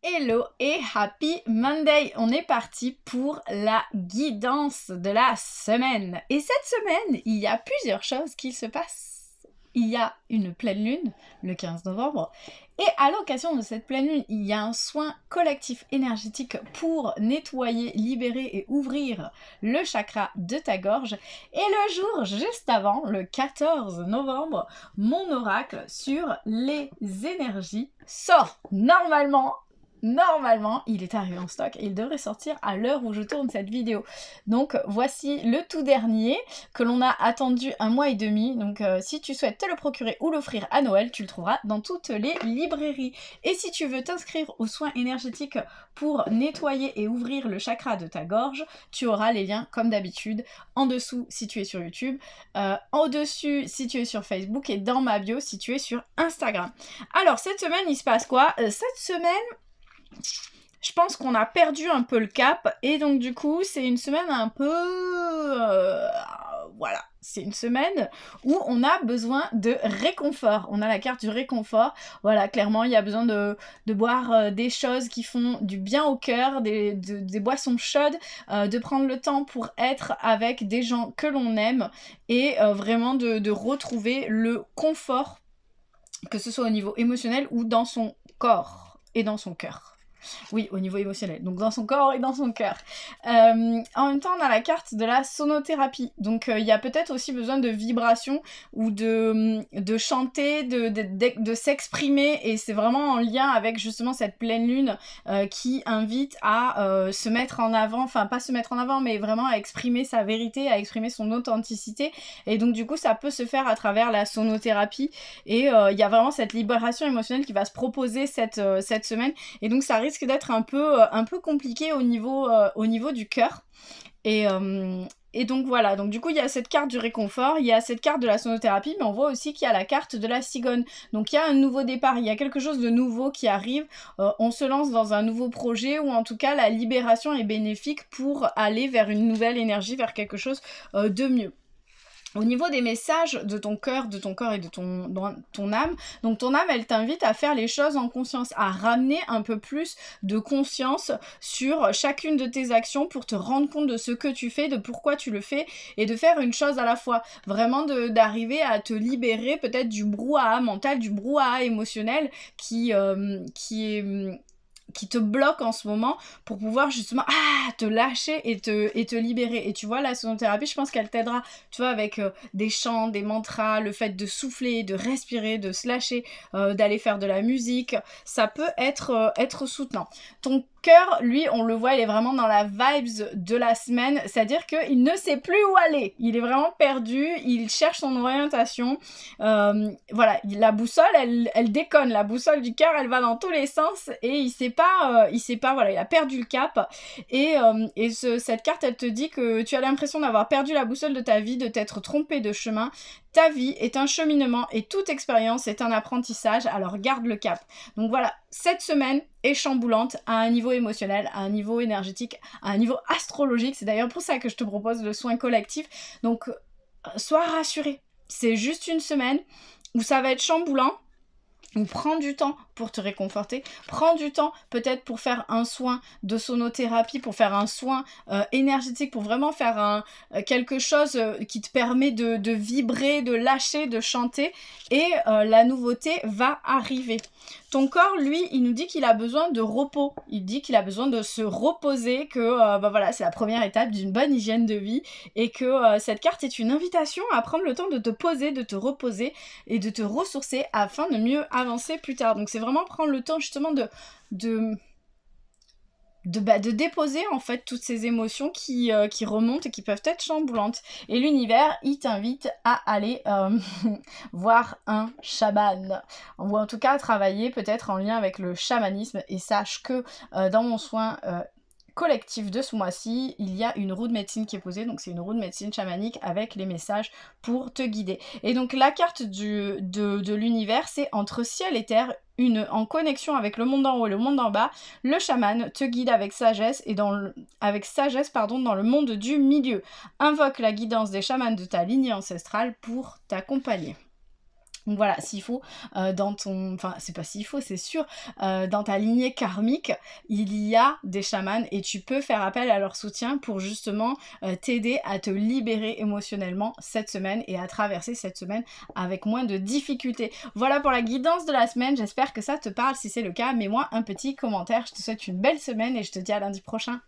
Hello et happy Monday! On est parti pour la guidance de la semaine. Et cette semaine, il y a plusieurs choses qui se passent. Il y a une pleine lune, le 15 novembre, et à l'occasion de cette pleine lune, il y a un soin collectif énergétique pour nettoyer, libérer et ouvrir le chakra de ta gorge. Et le jour juste avant, le 14 novembre, mon oracle sur les énergies sort normalement, il est arrivé en stock et il devrait sortir à l'heure où je tourne cette vidéo. Donc voici le tout dernier que l'on a attendu 1 mois et demi. Donc si tu souhaites te le procurer ou l'offrir à Noël, tu le trouveras dans toutes les librairies. Et si tu veux t'inscrire aux soins énergétiques pour nettoyer et ouvrir le chakra de ta gorge, tu auras les liens comme d'habitude en dessous si tu es sur YouTube, en dessus si tu es sur Facebook et dans ma bio si tu es sur Instagram. Alors cette semaine il se passe quoi? Cette semaine je pense qu'on a perdu un peu le cap et donc du coup c'est une semaine un peu... voilà, c'est une semaine où on a besoin de réconfort. On a la carte du réconfort. Voilà, clairement il y a besoin de boire des choses qui font du bien au cœur, des boissons chaudes, de prendre le temps pour être avec des gens que l'on aime et vraiment de retrouver le confort, que ce soit au niveau émotionnel ou dans son corps et dans son cœur. Oui, au niveau émotionnel, donc dans son corps et dans son cœur. En même temps, on a la carte de la sonothérapie. Donc, il y a peut-être aussi besoin de vibrations ou de chanter, de s'exprimer. Et c'est vraiment en lien avec justement cette pleine lune qui invite à se mettre en avant. Enfin, pas se mettre en avant, mais vraiment à exprimer sa vérité, à exprimer son authenticité. Et donc, du coup, ça peut se faire à travers la sonothérapie. Et il y a vraiment cette libération émotionnelle qui va se proposer cette semaine. Et donc, ça risque d'être un peu compliqué au niveau du cœur. Et donc voilà, donc du coup il y a cette carte du réconfort, il y a cette carte de la sonothérapie, mais on voit aussi qu'il y a la carte de la cigogne. Donc il y a un nouveau départ, il y a quelque chose de nouveau qui arrive, on se lance dans un nouveau projet, ou en tout cas la libération est bénéfique pour aller vers une nouvelle énergie, vers quelque chose de mieux. Au niveau des messages de ton cœur et de ton âme, donc ton âme, elle t'invite à faire les choses en conscience, à ramener un peu plus de conscience sur chacune de tes actions pour te rendre compte de ce que tu fais, de pourquoi tu le fais, et de faire une chose à la fois. Vraiment d'arriver à te libérer peut-être du brouhaha mental, du brouhaha émotionnel qui te bloque en ce moment pour pouvoir justement te lâcher et te libérer. Et tu vois, la sonothérapie, je pense qu'elle t'aidera, tu vois, avec des chants, des mantras, le fait de souffler, de respirer, de se lâcher, d'aller faire de la musique, ça peut être soutenant. Ton cœur, lui, on le voit, il est vraiment dans la vibes de la semaine, c'est-à-dire qu'il ne sait plus où aller, il est vraiment perdu, il cherche son orientation, voilà, la boussole, elle déconne, la boussole du cœur, elle va dans tous les sens, et il sait pas, voilà, il a perdu le cap, et cette carte, elle te dit que tu as l'impression d'avoir perdu la boussole de ta vie, de t'être trompé de chemin. Ta vie est un cheminement et toute expérience est un apprentissage, alors garde le cap. Donc voilà, cette semaine est chamboulante à un niveau émotionnel, à un niveau énergétique, à un niveau astrologique. C'est d'ailleurs pour ça que je te propose le soin collectif. Donc, sois rassuré. C'est juste une semaine où ça va être chamboulant. Ou prends du temps pour te réconforter, prends du temps peut-être pour faire un soin de sonothérapie, pour faire un soin énergétique, pour vraiment faire quelque chose qui te permet de vibrer, de lâcher, de chanter, et la nouveauté va arriver. Ton corps, lui, il nous dit qu'il a besoin de repos, il dit qu'il a besoin de se reposer, que voilà, c'est la première étape d'une bonne hygiène de vie, et que cette carte est une invitation à prendre le temps de te poser, de te reposer et de te ressourcer afin de mieux avancer plus tard. Donc c'est vraiment prendre le temps justement de déposer en fait toutes ces émotions qui remontent et qui peuvent être chamboulantes. Et l'univers, il t'invite à aller voir un chaman, ou en tout cas à travailler peut-être en lien avec le chamanisme. Et sache que dans mon soin collectif de ce mois-ci, il y a une roue de médecine qui est posée, donc c'est une roue de médecine chamanique avec les messages pour te guider. Et donc la carte de l'univers, c'est entre ciel et terre, en connexion avec le monde en haut et le monde en bas. Le chaman te guide avec sagesse dans le monde du milieu. Invoque la guidance des chamans de ta lignée ancestrale pour t'accompagner. Donc voilà, s'il faut, dans ton... Enfin, c'est pas s'il faut, c'est sûr, dans ta lignée karmique, il y a des chamans et tu peux faire appel à leur soutien pour justement t'aider à te libérer émotionnellement cette semaine et à traverser cette semaine avec moins de difficultés. Voilà pour la guidance de la semaine, j'espère que ça te parle. Si c'est le cas, mets-moi un petit commentaire. Je te souhaite une belle semaine et je te dis à lundi prochain.